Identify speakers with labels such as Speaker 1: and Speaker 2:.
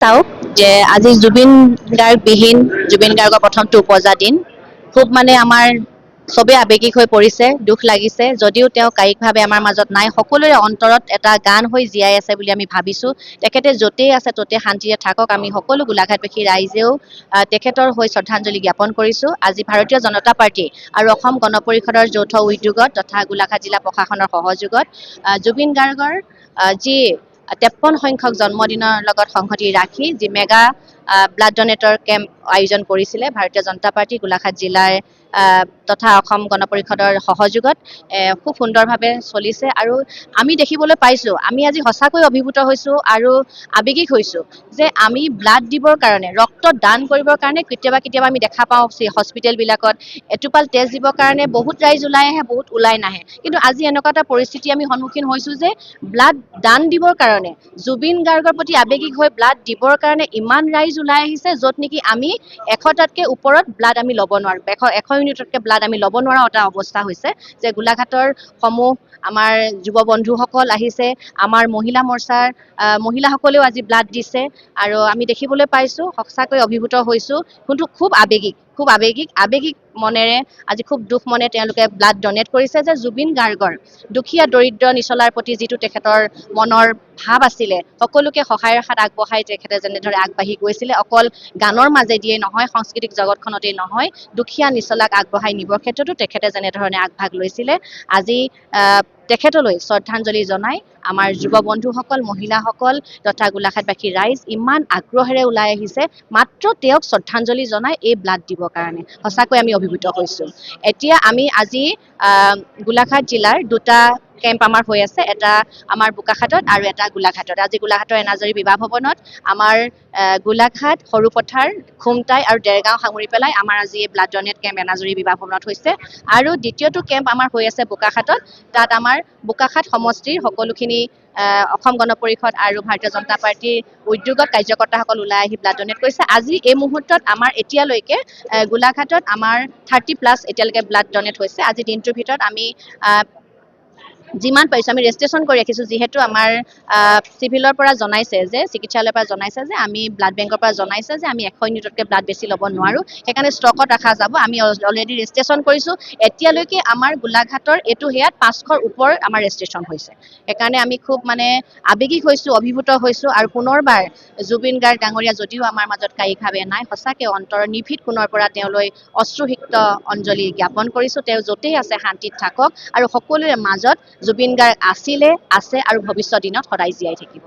Speaker 1: চাওক যে আজি জুবিন গাৰ্গ বিহীন জুবিন গাৰ্গৰ প্ৰথমটো উপজা দিন খুব মানে আমাৰ চবেই আৱেগিক হৈ পৰিছে দুখ লাগিছে যদিও তেওঁ কায়িকভাৱে আমাৰ মাজত নাই সকলোৰে অন্তৰত এটা গান হৈ জীয়াই আছে বুলি আমি ভাবিছো তেখেতে য'তেই আছে ত'তে শান্তিৰে থাকক আমি সকলো গোলাঘাটবাসী ৰাইজেও তেখেতৰ হৈ শ্ৰদ্ধাঞ্জলি জ্ঞাপন কৰিছো আজি ভাৰতীয় জনতা পাৰ্টি আৰু অসম গণ পৰিষদৰ যৌথ উদ্যোগত তথা গোলাঘাট জিলা প্ৰশাসনৰ সহযোগত জুবিন গাৰ্গৰ যি 53 সংখ্যক জন্মদিনৰ লগত সংগতি ৰাখি যি মেগা ব্লাড ডনেটৰ কেম্প আয়োজন কৰিছিলে ভাৰতীয় জনতা পাৰ্টি গোলাঘাট জিলাৰ তথা অসম গণ পৰিষদৰ সহযোগত খুব সুন্দৰভাৱে চলিছে আৰু আমি দেখিবলৈ পাইছো আমি আজি সঁচাকৈ অভিভূত হৈছো আৰু আৱেগিক হৈছো যে আমি ব্লাড দিবৰ কাৰণে ৰক্ত দান কৰিবৰ কাৰণে কেতিয়াবা আমি দেখা পাওঁ হস্পিটেলবিলাকত এটোপাল তেজ দিবৰ কাৰণে বহুত ৰাইজ ওলাই আহে বহুত ওলাই নাহে কিন্তু আজি এনেকুৱা এটা পৰিস্থিতি আমি সন্মুখীন হৈছো যে ব্লাড দান দিবৰ কাৰণে জুবিন গাৰ্গৰ প্ৰতি আৱেগিক হৈ ব্লাড দিবৰ কাৰণে ইমান ৰাইজ ওলাই আহিছে য'ত নেকি আমি 100টাতকৈ ওপৰত ব্লাড আমি ল'ব নোৱাৰোঁ 100 ইউনিটতকৈ ব্লাড আমি ল'ব নোৱাৰা এটা অৱস্থা হৈছে যে গোলাঘাটৰ সমূহ আমাৰ যুৱ বন্ধুসকল আহিছে আমাৰ মহিলা মৰ্চাৰ মহিলাসকলেও আজি ব্লাড দিছে আৰু আমি দেখিবলৈ পাইছোঁ সঁচাকৈ অভিভূত হৈছোঁ কিন্তু খুব আৱেগিক মনেৰে আজি খুব দুখ মনে তেওঁলোকে ব্লাড ডনেট কৰিছে যে জুবিন গাৰ্গৰ দুখীয়া দৰিদ্ৰ নিচলাৰ প্ৰতি যিটো তেখেতৰ মনৰ ভাৱ আছিলে সকলোকে সহায়ৰ হাত আগবঢ়াই তেখেতে যেনেদৰে আগবাঢ়ি গৈছিলে অকল গানৰ মাজেদিয়ে নহয় সাংস্কৃতিক জগতখনতেই নহয় দুখীয়া নিচলাক আগবঢ়াই নিবৰ ক্ষেত্ৰতো তেখেতে যেনেধৰণে আগভাগ লৈছিলে আজি তেখেতলৈ শ্ৰদ্ধাঞ্জলি জনাই আমাৰ যুৱ বন্ধুসকল মহিলাসকল তথা গোলাঘাটবাসী ৰাইজ ইমান আগ্ৰহেৰে ওলাই আহিছে মাত্ৰ তেওঁক শ্ৰদ্ধাঞ্জলি জনাই এই ব্লাড দিবৰ কাৰণে সঁচাকৈ আমি অভিভূত হৈছোঁ এতিয়া আমি আজি গোলাঘাট জিলাৰ দুটা কেম্প আমাৰ হৈ আছে এটা আমাৰ বোকাখাটত আৰু এটা গোলাঘাটত আজি গোলাঘাটৰ এনাজৰী বিবাহ ভৱনত আমাৰ গোলাঘাট সৰুপথাৰ খুমটাই আৰু দেৰগাঁও সাঙুৰি পেলাই আমাৰ আজি এই ব্লাড ডনেট কেম্প এনাজৰী বিবাহ ভৱনত হৈছে আৰু দ্বিতীয়টো কেম্প আমাৰ হৈ আছে বোকাখাটত তাত আমাৰ বোকাখাট সমষ্টিৰ সকলোখিনি অসম গণ পৰিষদ আৰু ভাৰতীয় জনতা পাৰ্টিৰ উদ্যোগত কাৰ্যকৰ্তাসকল ওলাই আহি ব্লাড ডনেট কৰিছে আজি এই মুহূৰ্তত আমাৰ এতিয়ালৈকে গোলাঘাটত আমাৰ 30+ এতিয়ালৈকে ব্লাড ডনেট হৈছে আজি দিনটোৰ ভিতৰত আমি যিমান পাৰিছোঁ আমি ৰেজিষ্ট্ৰেশ্যন কৰি ৰাখিছোঁ যিহেতু আমাৰ চিভিলৰ পৰা জনাইছে যে চিকিৎসালয়ৰ পৰা জনাইছে যে আমি ব্লাড বেংকৰ পৰা জনাইছে যে আমি 100 ইউনিটতকৈ ব্লাড বেছি ল'ব নোৱাৰোঁ সেইকাৰণে ষ্টকত ৰখা যাব আমি অলৰেডি ৰেজিষ্ট্ৰেশ্যন কৰিছোঁ এতিয়ালৈকে আমাৰ গোলাঘাটৰ এইটো হেয়াত 500ৰ ওপৰ আমাৰ ৰেজিষ্ট্ৰেশ্যন হৈছে সেইকাৰণে আমি খুব মানে আৱেগিক হৈছোঁ অভিভূত হৈছোঁ আৰু পুনৰবাৰ জুবিন গাৰ্গ ডাঙৰীয়া যদিও আমাৰ মাজত কায়িকভাৱে নাই সঁচাকৈ অন্তৰৰ নিভৃত কোণৰ পৰা তেওঁলৈ অশ্ৰুসিক্ত অঞ্জলি জ্ঞাপন কৰিছোঁ তেওঁ য'তেই আছে শান্তিত থাকক আৰু সকলোৰে মাজত জুবিন গাৰ্গ আছিলে আছে আৰু ভৱিষ্যত দিনত সদায় জীয়াই থাকিব